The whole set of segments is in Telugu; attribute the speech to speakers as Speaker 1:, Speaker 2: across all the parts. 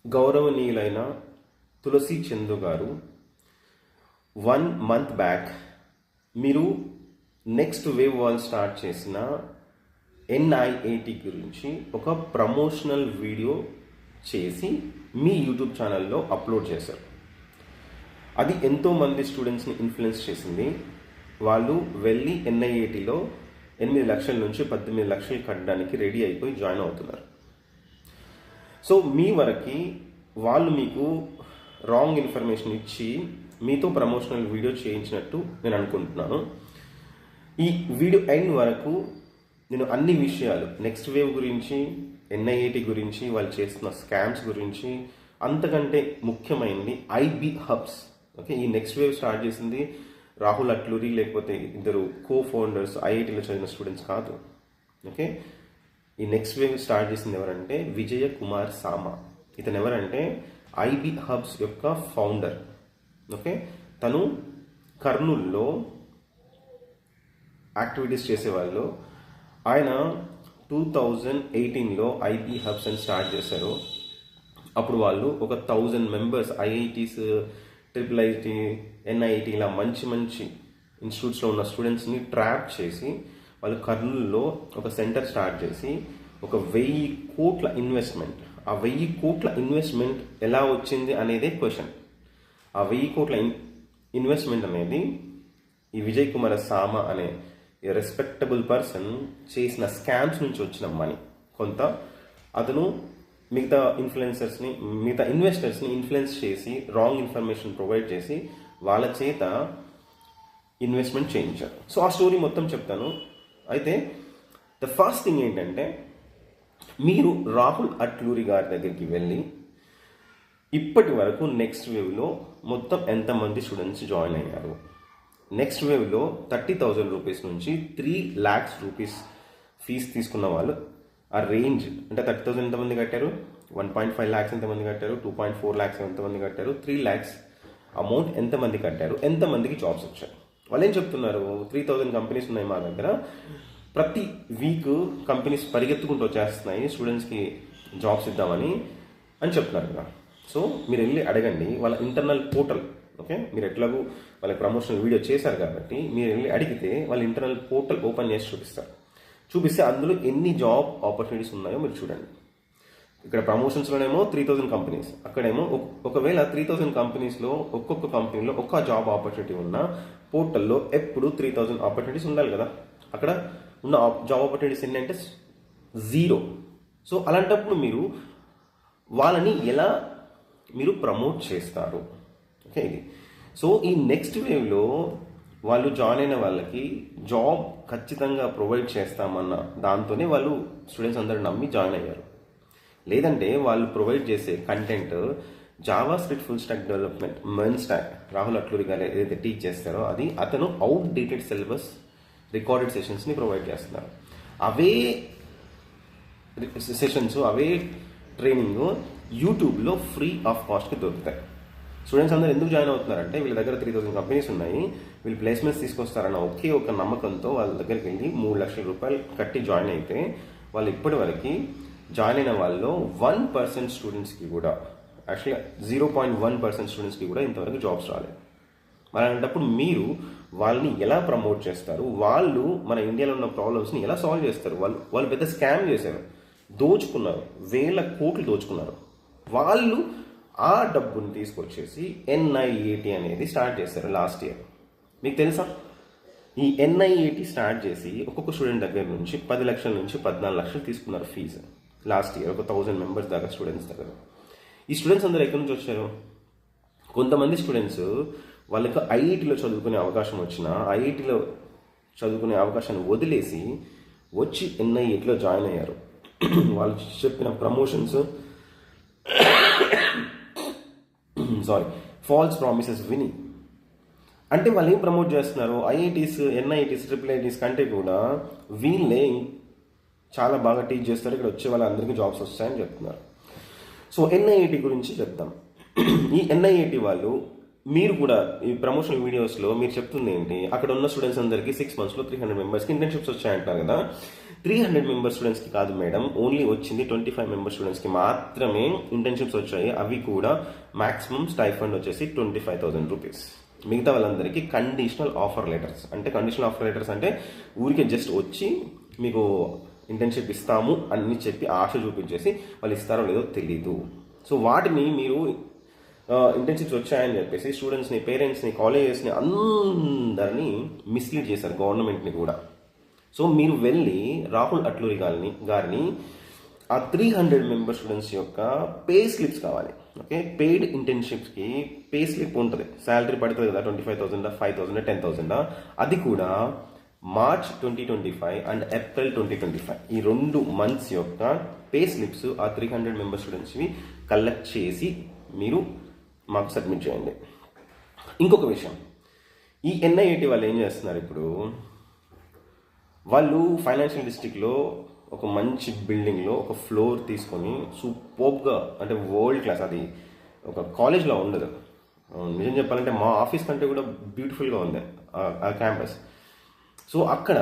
Speaker 1: గౌరవనీయులైన తులసి చందు గారు 1 month బ్యాక్ మీరు నెక్స్ట్ వేవ్ వాళ్ళు స్టార్ట్ చేసిన ఎన్ఐఏటి గురించి ఒక ప్రమోషనల్ వీడియో చేసి మీ యూట్యూబ్ ఛానల్లో అప్లోడ్ చేశారు. అది ఎంతోమంది స్టూడెంట్స్ని ఇన్ఫ్లుయెన్స్ చేసింది. వాళ్ళు వెళ్ళి ఎన్ఐఏటిలో 8 లక్షల నుంచి 18 లక్షలు కట్టడానికి రెడీ అయిపోయి జాయిన్ అవుతున్నారు. సో మీ వరకు వాళ్ళు మీకు రాంగ్ ఇన్ఫర్మేషన్ ఇచ్చి మీతో ప్రమోషనల్ వీడియో చేయించినట్టు నేను అనుకుంటున్నాను. ఈ వీడియో ఎండ్ వరకు నేను అన్ని విషయాలు నెక్స్ట్ వేవ్ గురించి, ఎన్ఐఏటి గురించి, వాళ్ళు చేస్తున్న స్కామ్స్ గురించి, అంతకంటే ముఖ్యమైనది ఐబీ హబ్స్. ఓకే, ఈ నెక్స్ట్ వేవ్ స్టార్ట్ చేసింది రాహుల్ అట్లూరి లేకపోతే ఇద్దరు కో ఫౌండర్స్ ఐఐటీలో చదివిన స్టూడెంట్స్ కాదు. ఓకే, ఈ నెక్స్ట్ వేవ్ స్టార్ట్ చేసింది ఎవరంటే విజయ కుమార్ సామా. ఇతను ఎవరంటే ఐబీ హబ్స్ యొక్క ఫౌండర్. ఓకే, తను కర్నూల్లో యాక్టివిటీస్ చేసేవాళ్ళు. ఆయన 2018లో ఐబీ హబ్స్ అని స్టార్ట్ చేశారు. అప్పుడు వాళ్ళు ఒక 1000 మెంబర్స్ ఐఐటీస్, ట్రిపుల్ ఎన్ఐటి ఇలా మంచి మంచి ఇన్స్టిట్యూట్స్లో ఉన్న స్టూడెంట్స్ని ట్రాప్ చేసి వాళ్ళు కర్నూలులో ఒక సెంటర్ స్టార్ట్ చేసి ఒక 1000 కోట్ల ఇన్వెస్ట్మెంట్. ఆ 1000 కోట్ల ఇన్వెస్ట్మెంట్ ఎలా వచ్చింది అనేదే క్వశ్చన్. ఆ 1000 కోట్ల ఇన్వెస్ట్మెంట్ అనేది ఈ విజయ్ కుమార్ సామా అనే రెస్పెక్టబుల్ పర్సన్ చేసిన స్కామ్స్ నుంచి వచ్చిన మనీ. కొంత అతను మిగతా ఇన్వెస్టర్స్ని ఇన్ఫ్లుయెన్స్ చేసి రాంగ్ ఇన్ఫర్మేషన్ ప్రొవైడ్ చేసి వాళ్ళ చేత ఇన్వెస్ట్మెంట్ చేయించారు. సో ఆ స్టోరీ మొత్తం చెప్తాను. అయితే ద ఫస్ట్ థింగ్ ఏంటంటే, మీరు రాహుల్ అట్లూరి గారి దగ్గరికి వెళ్ళి ఇప్పటి వరకు నెక్స్ట్ వేవ్లో మొత్తం ఎంతమంది స్టూడెంట్స్ జాయిన్ అయ్యారు, నెక్స్ట్ వేవ్లో 30,000 రూపీస్ నుంచి 3 lakhs రూపీస్ ఫీజు తీసుకున్న వాళ్ళు ఆ రేంజ్ అంటే 30,000 ఎంతమంది కట్టారు, 1.5 lakhs ఎంతమంది కట్టారు, 2.4 lakhs ఎంతమంది కట్టారు, 3 lakhs అమౌంట్ ఎంతమంది కట్టారు, ఎంతమందికి జాబ్స్ వచ్చాయి. వాళ్ళు ఏం చెప్తున్నారు, 3000 కంపెనీస్ ఉన్నాయి మా దగ్గర, ప్రతి వీక్ కంపెనీస్ పరిగెత్తుకుంటూ వచ్చేస్తున్నాయి స్టూడెంట్స్కి జాబ్స్ ఇద్దామని అని చెప్తున్నారు కదా. సో మీరు వెళ్ళి అడగండి వాళ్ళ ఇంటర్నల్ పోర్టల్. ఓకే, మీరు ఎట్లాగూ వాళ్ళకి ప్రమోషనల్ వీడియో చేశారు కాబట్టి మీరు వెళ్ళి అడిగితే వాళ్ళ ఇంటర్నల్ పోర్టల్ ఓపెన్ చేసి చూపిస్తే అందులో ఎన్ని జాబ్ ఆపర్చునిటీస్ ఉన్నాయో మీరు చూడండి. ఇక్కడ ప్రమోషన్స్లోనేమో 3000 కంపెనీస్, అక్కడేమో ఒకవేళ 3000 కంపెనీస్లో ఒక్కొక్క కంపెనీలో ఒక్క జాబ్ ఆపర్చునిటీ ఉన్న పోర్టల్లో ఎప్పుడు 3000 ఆపర్చునిటీస్ ఉండాలి కదా. అక్కడ ఉన్న జాబ్ ఆపర్చునిటీస్ ఎన్ని అంటే 0. సో అలాంటప్పుడు మీరు వాళ్ళని ఎలా మీరు ప్రమోట్ చేస్తారు? ఓకే, ఇది సో ఈ నెక్స్ట్ వేవ్లో వాళ్ళు జాయిన్ అయిన వాళ్ళకి జాబ్ ఖచ్చితంగా ప్రొవైడ్ చేస్తామన్న దాంతోనే వాళ్ళు స్టూడెంట్స్ అందరూ నమ్మి జాయిన్ అయ్యారు. లేదంటే వాళ్ళు ప్రొవైడ్ చేసే content JavaScript full stack development మెయిన్ స్టాక్ రాహుల్ అట్లూరి గారు ఏదైతే టీచ్ చేస్తారో అది అతను అవుట్ డేటెడ్ సిలబస్ రికార్డెడ్ సెషన్స్ని ప్రొవైడ్ చేస్తున్నారు. అవే సెషన్స్, అవే ట్రైనింగ్ యూట్యూబ్లో ఫ్రీ ఆఫ్ కాస్ట్కి దొరుకుతాయి. స్టూడెంట్స్ అందరూ ఎందుకు జాయిన్ అవుతున్నారంటే వీళ్ళ దగ్గర 3000 కంపెనీస్ ఉన్నాయి, వీళ్ళు ప్లేస్మెంట్స్ తీసుకొస్తారన్న ఒకే ఒక నమ్మకంతో వాళ్ళ దగ్గరికి వెళ్ళి 3 లక్షల రూపాయలు కట్టి జాయిన్ అయితే వాళ్ళు ఇప్పటి వరకు జాయిన్ అయిన వాళ్ళు 1% స్టూడెంట్స్కి కూడా, యాక్చువల్గా 0.1% స్టూడెంట్స్కి కూడా ఇంతవరకు జాబ్స్ రాలేదు. మరి అలాంటప్పుడు మీరు వాళ్ళని ఎలా ప్రమోట్ చేస్తారు? వాళ్ళు మన ఇండియాలో ఉన్న ప్రాబ్లమ్స్ని ఎలా సాల్వ్ చేస్తారు? వాళ్ళు పెద్ద స్కామ్ చేశారు, దోచుకున్నారు, 1000 కోట్లు దోచుకున్నారు. వాళ్ళు ఆ డబ్బుని తీసుకొచ్చేసి ఎన్ఐఏటి అనేది స్టార్ట్ చేశారు లాస్ట్ ఇయర్. మీకు తెలుసా, ఈ ఎన్ఐఏటి స్టార్ట్ చేసి ఒక్కొక్క స్టూడెంట్ దగ్గర నుంచి 10 లక్షల నుంచి 14 లక్షలు తీసుకున్నారు ఫీజు లాస్ట్ ఇయర్, ఒక 1000 మెంబర్స్ దాకా స్టూడెంట్స్ దగ్గర. ఈ స్టూడెంట్స్ అందరూ ఎక్కడి నుంచి వచ్చారు? కొంతమంది స్టూడెంట్స్ వాళ్ళకి ఐఐటీలో చదువుకునే అవకాశం వచ్చినా ఐఐటీలో చదువుకునే అవకాశాన్ని వదిలేసి వచ్చి ఎన్ఐఏటిలో జాయిన్ అయ్యారు. వాళ్ళు చెప్పిన ప్రమోషన్స్ ఫాల్స్ ప్రామిసెస్ విని. అంటే వాళ్ళు ఏం ప్రమోట్ చేస్తున్నారు, ఐఐటీస్, ఎన్ఐటీస్, ట్రిపుల్ ఐటీస్ కంటే కూడా వీళ్ళే చాలా బాగా టీచ్ చేస్తారు, ఇక్కడ వచ్చే వాళ్ళందరికీ జాబ్స్ వస్తాయని చెప్తున్నారు. సో ఎన్ఐఏటి గురించి చెప్తాం. ఈ ఎన్ఐఏటి వాళ్ళు మీరు కూడా ఈ ప్రమోషనల్ వీడియోస్లో మీరు చెప్తుంది ఏంటి, అక్కడ ఉన్న స్టూడెంట్స్ అందరికీ 6 monthsలో 300 మెంబర్స్కి ఇంటర్న్షిప్స్ వచ్చాయంటారు కదా. 300 మెంబర్ స్టూడెంట్స్కి కాదు మేడం, ఓన్లీ వచ్చింది 25 మెంబర్ స్టూడెంట్స్కి మాత్రమే ఇంటర్న్షిప్స్ వచ్చాయి. అవి కూడా మ్యాక్సిమం స్టైఫండ్ వచ్చేసి 25,000 రూపీస్. మిగతా వాళ్ళందరికీ కండిషనల్ ఆఫర్ లెటర్స్. అంటే కండిషనల్ ఆఫర్ లెటర్స్ అంటే ఊరికే జస్ట్ వచ్చి మీకు ఇంటర్న్షిప్ ఇస్తాము అని చెప్పి ఆశ చూపించేసి వాళ్ళు ఇస్తారో లేదో తెలీదు. సో వాటిని మీరు ఇంటర్న్షిప్స్ వచ్చాయని చెప్పేసి స్టూడెంట్స్ని, పేరెంట్స్ని, కాలేజెస్ని అందరినీ మిస్లీడ్ చేశారు, గవర్నమెంట్ని కూడా. సో మీరు వెళ్ళి రాహుల్ అట్లూరి గారిని ఆ 300 మెంబర్ స్టూడెంట్స్ యొక్క పే స్లిప్స్ కావాలి. ఓకే, పెయిడ్ ఇంటర్న్షిప్స్కి పే స్లిప్ ఉంటుంది, శాలరీ పడుతుంది కదా, 25,000, 5,000, 10,000. అది కూడా March 2025 అండ్ April 2025 ఈ 2 months యొక్క పే స్లిప్స్ ఆ 300 మెంబర్ స్టూడెంట్స్వి కలెక్ట్ చేసి మీరు మాకు సబ్మిట్ చేయండి. ఇంకొక విషయం, ఈ NIET వాళ్ళు ఏం చేస్తున్నారు ఇప్పుడు, వాళ్ళు ఫైనాన్షియల్ డిస్ట్రిక్ట్లో ఒక మంచి బిల్డింగ్లో ఒక ఫ్లోర్ తీసుకొని సూపర్గా, అంటే వరల్డ్ క్లాస్, అది ఒక కాలేజ్లో ఉండదు, నిజం చెప్పాలంటే మా ఆఫీస్ కంటే కూడా బ్యూటిఫుల్గా ఉంది ఆ క్యాంపస్. సో అక్కడ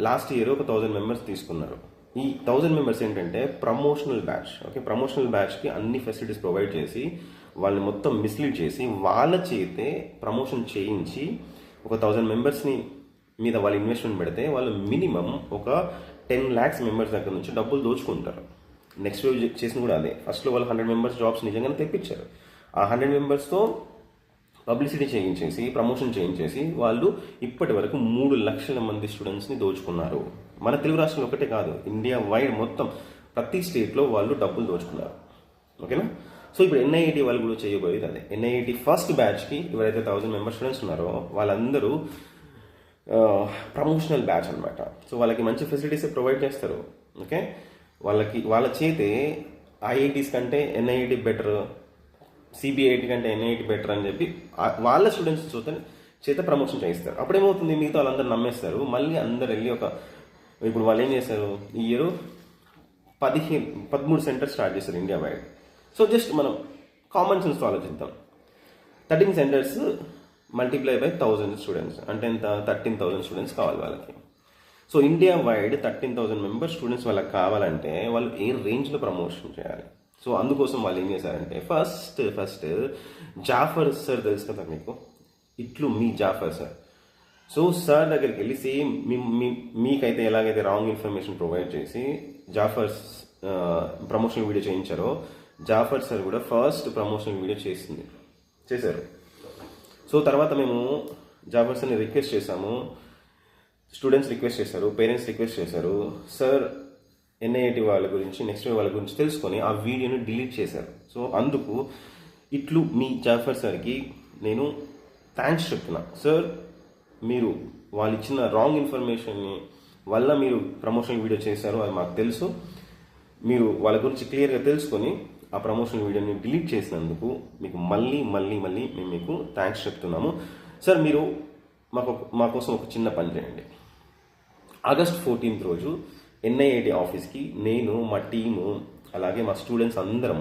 Speaker 1: లాస్ట్ ఇయర్ ఒక 1000 మెంబర్స్ తీసుకున్నారు. ఈ 1000 మెంబర్స్ ఏంటంటే ప్రమోషనల్ బ్యాచ్. ఓకే, ప్రమోషనల్ బ్యాచ్కి అన్ని ఫెసిలిటీస్ ప్రొవైడ్ చేసి వాళ్ళని మొత్తం మిస్లీడ్ చేసి వాళ్ళ చేతే ప్రమోషన్ చేయించి ఒక 1000 మెంబర్స్ని మీద వాళ్ళు ఇన్వెస్ట్మెంట్ పెడితే వాళ్ళు మినిమం ఒక 10 lakhs మెంబర్స్ దగ్గర నుంచి డబ్బులు దోచుకుంటారు. నెక్స్ట్ వేవ్ చేసిన కూడా అదే. ఫస్ట్లో వాళ్ళు 100 మెంబర్స్ జాబ్స్ నిజంగానే తెప్పించారు. ఆ 100 మెంబర్స్తో పబ్లిసిటీ చేయించేసి, ప్రమోషన్ చేయించేసి వాళ్ళు ఇప్పటి వరకు 3 లక్షల మంది స్టూడెంట్స్ని దోచుకున్నారు. మన తెలుగు రాష్ట్రంలో ఒకటే కాదు, ఇండియా వైడ్ మొత్తం ప్రతి స్టేట్లో వాళ్ళు డబ్బులు దోచుకున్నారు. ఓకేనా. సో ఇప్పుడు NIET వాళ్ళు కూడా చేయబోయేది అదే. NIET ఫస్ట్ బ్యాచ్కి ఎవరైతే 1000 మెంబర్ స్టూడెంట్స్ ఉన్నారో వాళ్ళందరూ ప్రమోషనల్ బ్యాచ్ అనమాట. సో వాళ్ళకి మంచి ఫెసిలిటీస్ ప్రొవైడ్ చేస్తారు. ఓకే, వాళ్ళ చేతే IITs కంటే NIET బెటర్, CBIT కంటే NIET బెటర్ అని చెప్పి వాళ్ళ స్టూడెంట్స్ చేత ప్రమోషన్ చేయిస్తారు. అప్పుడేమవుతుంది, మిగతా వాళ్ళందరూ నమ్మేస్తారు. మళ్ళీ అందరు వెళ్ళి ఇప్పుడు వాళ్ళు ఏం చేస్తారు, ఈ ఇయర్ 13 సెంటర్స్ స్టార్ట్ చేస్తారు ఇండియా వైడ్. సో జస్ట్ మనం కామన్ సెన్స్తో ఆలోచిద్దాం. 13 సెంటర్స్ మల్టిప్లై బై 1000 స్టూడెంట్స్ అంటే ఎంత, 13,000 స్టూడెంట్స్ కావాలి వాళ్ళకి. So India wide 13,000 member students వాళ్ళకి కావాలంటే వాళ్ళు ఏ రేంజ్లో ప్రమోషన్ చేయాలి. సో అందుకోసం వాళ్ళు ఏం చేశారంటే ఫస్ట్ జాఫర్ సార్ తెలుసు కదా మీకు, ఇట్లు మీ జాఫర్ సార్. సో సార్ దగ్గరికి వెళ్ళి సేమ్ మీకైతే ఎలాగైతే రాంగ్ ఇన్ఫర్మేషన్ ప్రొవైడ్ చేసి జాఫర్ ప్రమోషనల్ వీడియో చేయించారో, జాఫర్ సార్ కూడా ఫస్ట్ ప్రమోషనల్ వీడియో చేశారు. సో తర్వాత మేము జాఫర్ సార్ని రిక్వెస్ట్ చేశాము, స్టూడెంట్స్ రిక్వెస్ట్ చేశారు, పేరెంట్స్ రిక్వెస్ట్ చేశారు. సార్ NIET వాళ్ళ గురించి, నెక్స్ట్ వాళ్ళ గురించి తెలుసుకొని ఆ వీడియోని డిలీట్ చేశారు. సో అందుకు ఇట్లు మీ జాఫర్ సార్కి నేను థ్యాంక్స్ చెప్తున్నా. సార్, మీరు వాళ్ళు ఇచ్చిన రాంగ్ ఇన్ఫర్మేషన్ని వల్ల మీరు ప్రమోషనల్ వీడియో చేశారు, అది మాకు తెలుసు. మీరు వాళ్ళ గురించి క్లియర్గా తెలుసుకొని ఆ ప్రమోషనల్ వీడియోని డిలీట్ చేసినందుకు మీకు మళ్ళీ మేము మీకు థ్యాంక్స్ చెప్తున్నాము. సార్, మీరు మా కోసం ఒక చిన్న పని చేయండి. August 14th రోజు NIET ఆఫీస్కి నేను, మా టీము, అలాగే మా స్టూడెంట్స్ అందరం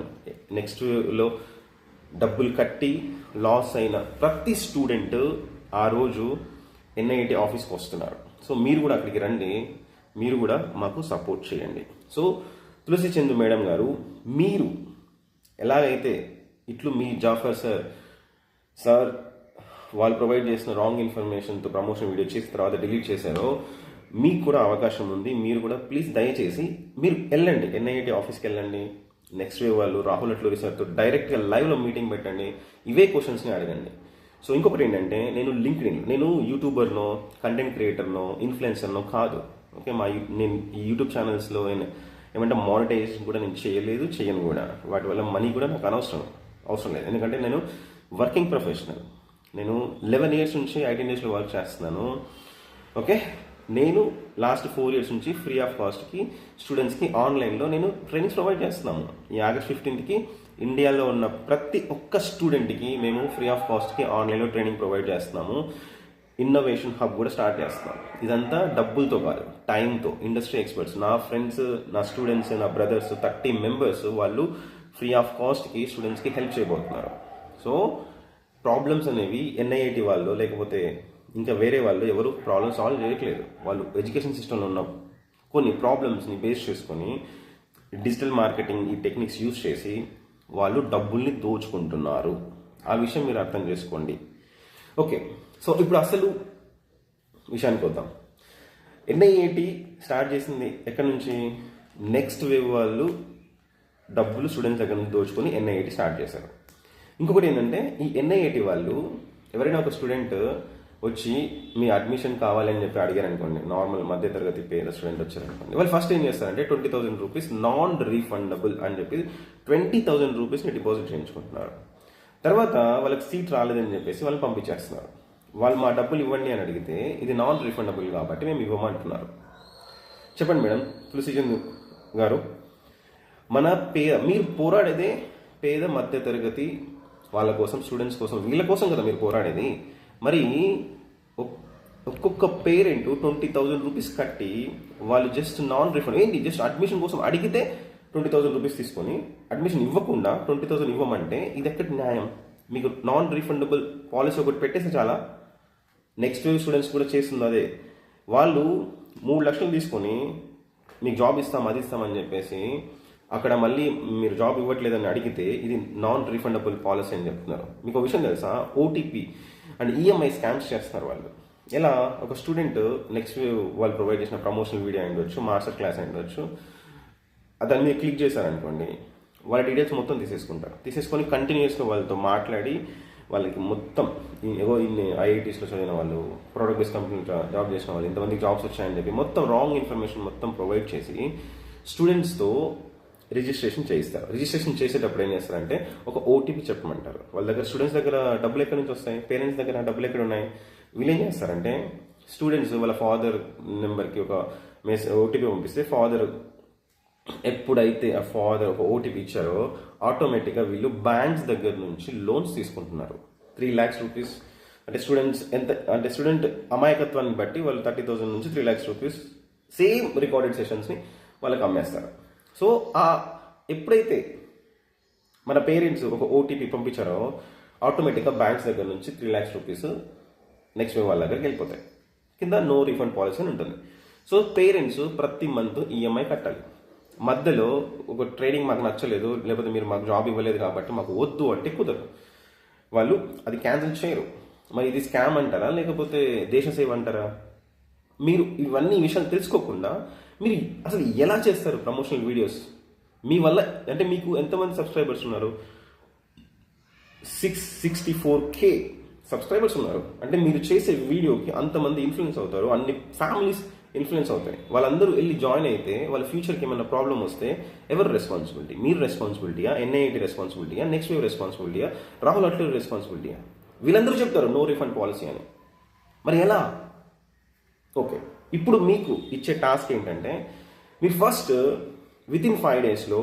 Speaker 1: నెక్స్ట్లో డబ్బులు కట్టి లాస్ అయిన ప్రతి స్టూడెంట్ ఆ రోజు NIET ఆఫీస్కి వస్తున్నారు. సో మీరు కూడా అక్కడికి రండి, మీరు కూడా మాకు సపోర్ట్ చేయండి. సో తులసి చందు మేడం గారు, మీరు ఎలాగైతే ఇట్లు మీ జాఫర్ సార్ వాళ్ళు ప్రొవైడ్ చేసిన రాంగ్ ఇన్ఫర్మేషన్తో ప్రమోషన్ వీడియో చేసిన తర్వాత డిలీట్ చేశారో, మీకు కూడా అవకాశం ఉంది. మీరు కూడా ప్లీజ్ దయచేసి మీరు వెళ్ళండి, NIET ఆఫీస్కి వెళ్ళండి. నెక్స్ట్ వేవ్ వాళ్ళు రాహుల్ అట్లూరి సార్తో డైరెక్ట్గా లైవ్లో మీటింగ్ పెట్టండి, ఇవే క్వశ్చన్స్ని అడగండి. సో ఇంకొకటి ఏంటంటే, నేను యూట్యూబర్నో, కంటెంట్ క్రియేటర్నో, ఇన్ఫ్లుయెన్సర్నో కాదు. ఓకే, నేను ఈ యూట్యూబ్ ఛానల్స్లో ఏమంటే మానిటైజేషన్ కూడా నేను చేయను కూడా. వాటి వల్ల మనీ కూడా నాకు అవసరం లేదు. ఎందుకంటే నేను వర్కింగ్ ప్రొఫెషనల్. నేను 11 years నుంచి IT ఇండస్ట్రీలో వర్క్ చేస్తున్నాను. ఓకే, నేను లాస్ట్ 4 years నుంచి ఫ్రీ ఆఫ్ కాస్ట్కి స్టూడెంట్స్కి ఆన్లైన్లో నేను ట్రైనింగ్స్ ప్రొవైడ్ చేస్తున్నాము. ఈ August 15th ఇండియాలో ఉన్న ప్రతి ఒక్క స్టూడెంట్కి మేము ఫ్రీ ఆఫ్ కాస్ట్కి ఆన్లైన్లో ట్రైనింగ్ ప్రొవైడ్ చేస్తున్నాము. ఇన్నోవేషన్ హబ్ కూడా స్టార్ట్ చేస్తున్నాం. ఇదంతా డబ్బులతో కాదు, టైంతో. ఇండస్ట్రీ ఎక్స్పర్ట్స్, నా ఫ్రెండ్స్, నా స్టూడెంట్స్, నా బ్రదర్స్ 30 members వాళ్ళు ఫ్రీ ఆఫ్ కాస్ట్కి స్టూడెంట్స్కి హెల్ప్ చేయబోతున్నారు. సో ప్రాబ్లమ్స్ అనేవి ఎన్ఐఐటి వాళ్ళు లేకపోతే ఇంకా వేరే వాళ్ళు ఎవరు ప్రాబ్లమ్ సాల్వ్ చేయట్లేదు. వాళ్ళు ఎడ్యుకేషన్ సిస్టంలో ఉన్న కొన్ని ప్రాబ్లమ్స్ని బేస్ చేసుకొని డిజిటల్ మార్కెటింగ్ ఈ టెక్నిక్స్ యూజ్ చేసి వాళ్ళు డబ్బుల్ని దోచుకుంటున్నారు. ఆ విషయం మీరు అర్థం చేసుకోండి. ఓకే, సో ఇప్పుడు అసలు విషయానికి వద్దాం. ఎన్ఐఐటి స్టార్ట్ చేసింది ఎక్కడి నుంచి? నెక్స్ట్ వేవ్ వాళ్ళు డబ్బులు స్టూడెంట్స్ దగ్గర నుంచి దోచుకొని ఎన్ఐఐటి స్టార్ట్ చేశారు. ఇంకొకటి ఏంటంటే, ఈ ఎన్ఐఐటి వాళ్ళు ఎవరైనా ఒక స్టూడెంట్ వచ్చి మీ అడ్మిషన్ కావాలని చెప్పి అడిగారు అనుకోండి, నార్మల్ మధ్య తరగతి పేద స్టూడెంట్ వచ్చారనుకోండి, వాళ్ళు ఫస్ట్ ఏం చేస్తారంటే 20,000 రూపీస్ నాన్ రీఫండబుల్ అని చెప్పి 20,000 రూపీస్ని డిపాజిట్ చేయించుకుంటున్నారు. తర్వాత వాళ్ళకి సీట్ రాలేదని చెప్పేసి వాళ్ళు పంపించేస్తున్నారు. వాళ్ళు మా డబ్బులు ఇవ్వండి అని అడిగితే ఇది నాన్ రీఫండబుల్ కాబట్టి మేము ఇవ్వమంటున్నారు. చెప్పండి మేడం తులసిచంద్ గారు, మన మీరు పోరాడేదే పేద మధ్య తరగతి వాళ్ళ కోసం, స్టూడెంట్స్ కోసం, వీళ్ళ కోసం కదా మీరు పోరాడేది. మరి ఒక్కొక్క పేరెంట్ 20,000 రూపీస్ కట్టి వాళ్ళు జస్ట్ నాన్ రిఫండ్ ఏంటి, జస్ట్ అడ్మిషన్ కోసం అడిగితే 20,000 రూపీస్ తీసుకొని అడ్మిషన్ ఇవ్వకుండా 20,000 ఇవ్వమంటే ఇది ఎక్కడి న్యాయం? మీకు నాన్ రీఫండబుల్ పాలసీ ఒకటి పెట్టేస్తే చాలా. నెక్స్ట్ వేవ్ స్టూడెంట్స్ కూడా చేస్తుంది అదే. వాళ్ళు 3 లక్షలు తీసుకొని మీకు జాబ్ ఇస్తాం అది ఇస్తామని చెప్పేసి అక్కడ మళ్ళీ మీరు జాబ్ ఇవ్వట్లేదని అడిగితే ఇది నాన్ రీఫండబుల్ పాలసీ అని చెప్తున్నారు. మీకు ఒక విషయం తెలుసా, ఓటీపీ అండ్ ఈఎంఐ స్కామ్స్ చేస్తున్నారు వాళ్ళు. ఎలా? ఒక స్టూడెంట్ నెక్స్ట్ వాళ్ళు ప్రొవైడ్ చేసిన ప్రమోషనల్ వీడియో అయ్యొచ్చు, మాస్టర్ క్లాస్ అయ్యొచ్చు, దాని మీద క్లిక్ చేశారనుకోండి, వాళ్ళ డీటెయిల్స్ మొత్తం తీసేసుకొని కంటిన్యూస్గా వాళ్ళతో మాట్లాడి వాళ్ళకి మొత్తం ఇన్ని ఐఐటీస్లో చదివిన వాళ్ళు, ప్రోడక్ట్ బేస్డ్ కంపెనీలో జాబ్ చేసిన వాళ్ళు, ఇంతమందికి జాబ్స్ వచ్చాయని చెప్పి మొత్తం రాంగ్ ఇన్ఫర్మేషన్ మొత్తం ప్రొవైడ్ చేసి స్టూడెంట్స్తో రిజిస్ట్రేషన్ చేయిస్తారు. రిజిస్ట్రేషన్ చేసేటప్పుడు ఏం చేస్తారంటే ఒక ఓటీపీ చెప్పమంటారు. వాళ్ళ దగ్గర స్టూడెంట్స్ దగ్గర డబ్బులు ఎక్కడి నుంచి వస్తాయి? పేరెంట్స్ దగ్గర డబ్బులు ఎక్కడ ఉన్నాయి? వీళ్ళు ఏం చేస్తారంటే స్టూడెంట్స్ వాళ్ళ ఫాదర్ నెంబర్కి ఒక ఓటీపీ పంపిస్తే ఫాదర్ ఎప్పుడైతే ఆ ఫాదర్ ఒక ఓటీపీ ఇచ్చారో ఆటోమేటిక్గా వీళ్ళు బ్యాంక్స్ దగ్గర నుంచి లోన్స్ తీసుకుంటున్నారు. 3 lakhs రూపీస్ అంటే స్టూడెంట్స్ అంటే స్టూడెంట్ అమాయకత్వాన్ని బట్టి వాళ్ళు 30,000 నుంచి 3 lakhs రూపీస్ సేమ్ రికార్డెడ్ సెషన్స్ని వాళ్ళకి అమ్మేస్తారు. సో ఎప్పుడైతే మన పేరెంట్స్ ఒక ఓటీపీ పంపించారో ఆటోమేటిక్గా బ్యాంక్స్ దగ్గర నుంచి 3 lakhs రూపీస్ నెక్స్ట్ వాళ్ళ దగ్గరికి వెళ్ళిపోతాయి. కింద నో రీఫండ్ పాలసీ అని ఉంటుంది. సో పేరెంట్స్ ప్రతి మంత్ ఈఎంఐ కట్టాలి. మధ్యలో ఒక ట్రేడింగ్ మాకు నచ్చలేదు, లేకపోతే మీరు మాకు జాబ్ ఇవ్వలేదు కాబట్టి మాకు వద్దు అంటే కుదరదు. వాళ్ళు అది క్యాన్సిల్ చేయరు. మరి ఇది స్కామ్ అంటారా లేకపోతే దేశ సేవ అంటారా? మీరు ఇవన్నీ విషయాలు తెలుసుకోకుండా మీరు అసలు ఎలా చేస్తారు ప్రమోషనల్ వీడియోస్? మీ వల్ల అంటే మీకు ఎంతమంది సబ్స్క్రైబర్స్ ఉన్నారు? 664K సబ్స్క్రైబర్స్ ఉన్నారు. అంటే మీరు చేసే వీడియోకి అంతమంది ఇన్ఫ్లుయెన్స్ అవుతారు, అన్ని ఫ్యామిలీస్ ఇన్ఫ్లుయెన్స్ అవుతాయి. వాళ్ళందరూ వెళ్ళి జాయిన్ అయితే వాళ్ళ ఫ్యూచర్కి ఏమైనా ప్రాబ్లం వస్తే ఎవరు రెస్పాన్సిబిలిటీ? మీరు రెస్పాన్సిబిలిటీయా? ఎన్ఐఐటి రెస్పాన్సిబిలిటీయా? నెక్స్ట్ వేవ్ రెస్పాన్సిబిలిటీయా? రాహుల్ అట్లే రెస్పాన్సిబిలిటీయా? వీళ్ళందరూ చెప్తారు నో రిఫండ్ పాలసీ అని. మరి ఎలా? ఓకే, ఇప్పుడు మీకు ఇచ్చే టాస్క్ ఏంటంటే మీరు ఫస్ట్ వితిన్ 5 daysలో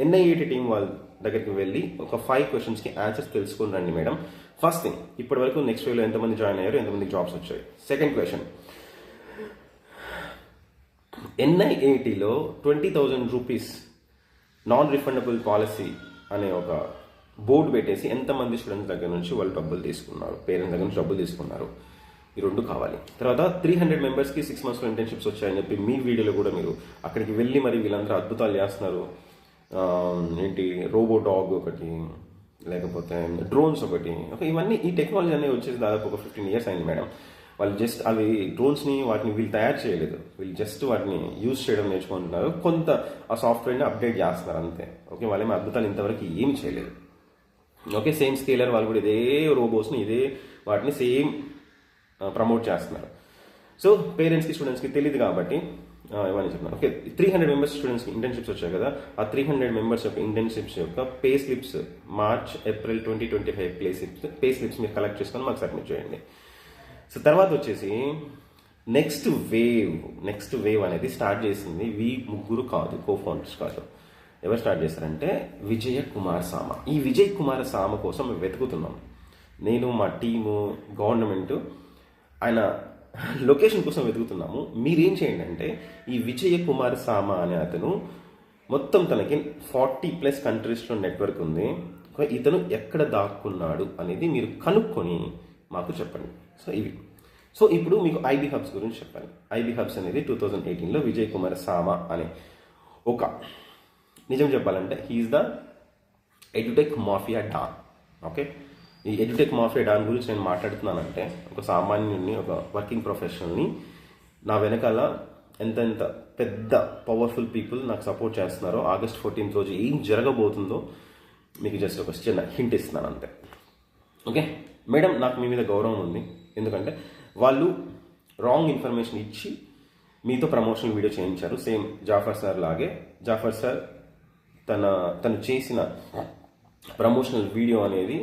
Speaker 1: ఎన్ఐఐటి టీం వాళ్ళ దగ్గరికి వెళ్ళి ఒక 5 questions ఆన్సర్స్ తెలుసుకుని రండి మేడం. ఫస్ట్ థింగ్, ఇప్పటి వరకు నెక్స్ట్ వేవ్లో ఎంతమంది జాయిన్ అయ్యారు, ఎంతమంది జాబ్స్ వచ్చాయి? సెకండ్ క్వశ్చన్, ఎన్ఐఐటిలో 20,000 రూపీస్ నాన్ రిఫండబుల్ పాలసీ అనే ఒక బోర్డు పెట్టేసి ఎంతమంది స్టూడెంట్స్ దగ్గర నుంచి వాళ్ళు డబ్బులు తీసుకున్నారు, పేరెంట్స్ దగ్గర నుంచి డబ్బులు తీసుకున్నారు, ఈ 2 కావాలి. తర్వాత 300 మెంబర్స్కి 6 monthsలో ఇంటర్న్షిప్స్ వచ్చాయని చెప్పి మీ వీడియోలో కూడా మీరు అక్కడికి వెళ్ళి మరి వీళ్ళందరూ అద్భుతాలు చేస్తున్నారు. ఏంటి రోబో డాగ్ ఒకటి, లేకపోతే డ్రోన్స్ ఒకటి, ఓకే, ఇవన్నీ ఈ టెక్నాలజీ అనేది వచ్చేసి దాదాపు ఒక 15 years అయింది మేడం. వాళ్ళు జస్ట్ అవి డ్రోన్స్ని వాటిని వీళ్ళు తయారు చేయలేదు, వీళ్ళు జస్ట్ వాటిని యూజ్ చేయడం నేర్చుకుంటున్నారు, కొంత ఆ సాఫ్ట్వేర్ని అప్డేట్ చేస్తున్నారు అంతే. ఓకే, వాళ్ళేమో అద్భుతాలు ఇంతవరకు ఏమి చేయలేదు. ఓకే, సేమ్ స్కేలర్ వాళ్ళు కూడా ఇదే రోబోస్ని ఇదే వాటిని సేమ్ ప్రమోట్ చేస్తున్నారు. సో పేరెంట్స్కి స్టూడెంట్స్కి తెలియదు కాబట్టి ఇవన్నీ చెప్తున్నారు. ఓకే, 300 మెంబర్స్ స్టూడెంట్స్కి ఇంటర్న్షిప్స్ వచ్చాయి కదా, ఆ 300 మెంబర్స్ యొక్క ఇంటర్న్షిప్స్ యొక్క pay slips March, April 2025 pay slips మీరు కలెక్ట్ చేసుకొని మాకు సబ్మిట్ చేయండి. సో తర్వాత వచ్చేసి నెక్స్ట్ వేవ్ అనేది స్టార్ట్ చేసింది ముగ్గురు కాదు, కో-ఫౌండర్స్ కాదు. ఎవరు స్టార్ట్ చేస్తారంటే విజయ కుమార్ సామ. ఈ విజయ్ కుమార్ సామ కోసం మేము వెతుకుతున్నాం. నేను, మా టీము, గవర్నమెంట్ ఆయన లొకేషన్ కోసం వెతుకుతున్నాము. మీరేం చేయండి అంటే ఈ విజయ కుమార్ సామ అనే అతను మొత్తం తనకి 40+ కంట్రీస్లో నెట్వర్క్ ఉంది. ఇతను ఎక్కడ దాక్కున్నాడు అనేది మీరు కనుక్కొని మాకు చెప్పండి. సో ఇవి. సో ఇప్పుడు మీకు ఐబీ హబ్స్ గురించి చెప్పాను. ఐబీ హబ్స్ అనేది 2018లో విజయ్ కుమార్ సామా అనే ఒక, నిజం చెప్పాలంటే he's the edutech mafia don. Okay, ఈ ఎడ్యుటెక్ మాఫియా డాన్ గురించి నేను మాట్లాడుతున్నానంటే ఒక సామాన్యుడిని, ఒక వర్కింగ్ ప్రొఫెషనల్ని, నా వెనకాల ఎంత పెద్ద పవర్ఫుల్ పీపుల్ నాకు సపోర్ట్ చేస్తున్నారో, ఆగస్ట్ 14th రోజు ఏం జరగబోతుందో మీకు జస్ట్ ఒక చిన్న హింట్ ఇస్తున్నాను అంతే. ఓకే మేడం, నాకు మీ మీద గౌరవం ఉంది, ఎందుకంటే వాళ్ళు రాంగ్ ఇన్ఫర్మేషన్ ఇచ్చి మీతో ప్రమోషనల్ వీడియో చేయించారు. సేమ్ జాఫర్ సార్ లాగే. జాఫర్ సార్ తను చేసిన ప్రమోషనల్ వీడియో అనేది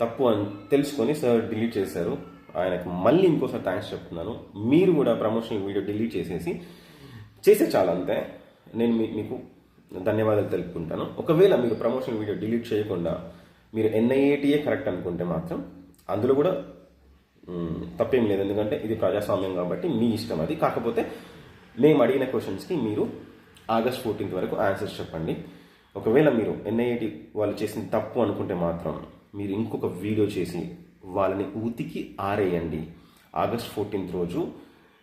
Speaker 1: తప్పు అని తెలుసుకొని సార్ డిలీట్ చేశారు. ఆయనకు మళ్ళీ ఇంకోసారి థ్యాంక్స్ చెప్తున్నాను. మీరు కూడా ప్రమోషనల్ వీడియో డిలీట్ చేసే చాలా అంతే. నేను మీకు ధన్యవాదాలు తెలుపుకుంటాను. ఒకవేళ మీరు ప్రమోషనల్ వీడియో డిలీట్ చేయకుండా మీరు NIATయే కరెక్ట్ అనుకుంటే మాత్రం అందులో కూడా తప్పేం లేదు, ఎందుకంటే ఇది ప్రజాస్వామ్యం కాబట్టి మీ ఇష్టం అది. కాకపోతే మేము అడిగిన క్వశ్చన్స్కి మీరు ఆగస్ట్ 14th వరకు ఆన్సర్స్ చెప్పండి. ఒకవేళ మీరు NIAT వాళ్ళు చేసిన తప్పు అనుకుంటే మాత్రం మీరు ఇంకొక వీడియో చేసి వాళ్ళని ఉతికి ఆరేయండి. ఆగస్ట్ 14th రోజు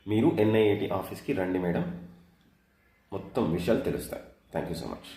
Speaker 1: మీరు NIAT ఆఫీస్కి రండి మేడం, మొత్తం విషయాలు తెలుస్తాయి. Thank you so much.